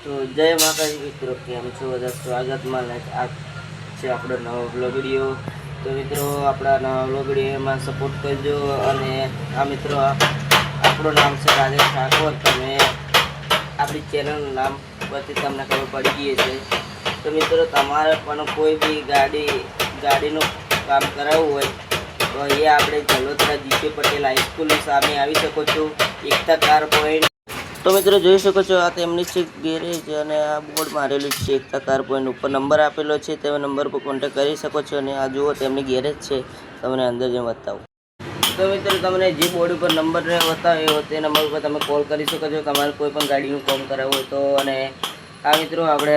તો જય માતાજી મિત્રો, કેમ છો બધા? સ્વાગતમાં આ છે આપણો નવો બ્લોગ વિડીયો. તો મિત્રો આપણા નવા બ્લોગ વિડીયોમાં સપોર્ટ કરજો. અને આ મિત્રો આપણું નામ છે રાજેશ ઠાકોર. તમે આપણી ચેનલનું નામ પરથી તમને ખબર પડી ગઈ છે. તો મિત્રો તમારે પણ કોઈ બી ગાડીનું કામ કરાવવું હોય તો અહીંયા આપણે જલોત્રા જીકે પટેલ હાઈસ્કૂલની સામે આવી શકો છો, એકતા કાર પોઈન્ટ. તો મિત્રો જોઈ શકો છો, આ તેમની છે ગેરેજ અને આ બોર્ડ મારેલું છે એકતા કાર પોઈન્ટ ઉપર. નંબર આપેલો છે, તમે નંબર પર કોન્ટેક્ટ કરી શકો છો. અને આ જુઓ તેમની ગેરેજ છે, તમને અંદર જઈને બતાવું. તો મિત્રો તમને જે બોર્ડ ઉપર નંબર બતાવ્યો તે નંબર ઉપર તમે કોલ કરી શકો છો, તમારે કોઈ પણ ગાડીનું કામ કરાવવું હોય તો. અને આ મિત્રો આપણે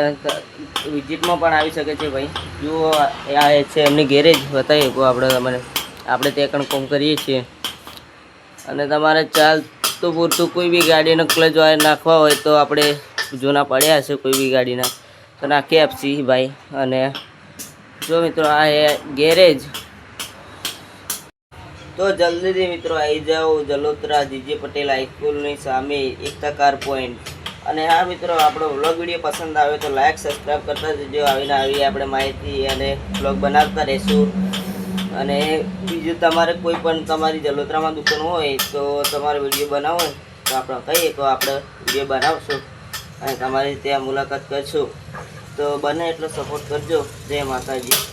વિઝિટમાં પણ આવી શકે છે ભાઈ. જુઓ આ છે એમની ગેરેજ, બતાવી શકો આપણે ત્યાં પણ કામ કરીએ છીએ. અને તમારે ચાલતું પૂરતું કોઈ બી ગાડીનો ક્લચ વાયર નાખવા હોય તો આપણે જૂના પડ્યા હશે કોઈ બી ગાડીના તો નાખી આપશી ભાઈ. અને જો મિત્રો આ એ ગેરેજ, તો જલ્દીથી મિત્રો આવી જાઓ જલોત્રા જીજે પટેલ હાઈસ્કૂલની સામે એકતા કાર પોઈન્ટ. અને હા મિત્રો, આપણો વ્લોગ વિડીયો પસંદ આવ્યો તો લાઈક સબસ્ક્રાઈબ કરતા જજો. આવીને આવી આપણે માહિતી અને વ્લોગ બનાવતા રહીશું. અને બીજું તમારે કોઈ પણ તમારી જલોત્રામાં દુકાન હોય તો તમારે વિડીયો બનાવવો હોય તો આપણે કહીએ તો આપણે વિડીયો બનાવશું અને તમારી ત્યાં મુલાકાત કરશું. તો બને એટલો સપોર્ટ કરજો. જય માતાજી.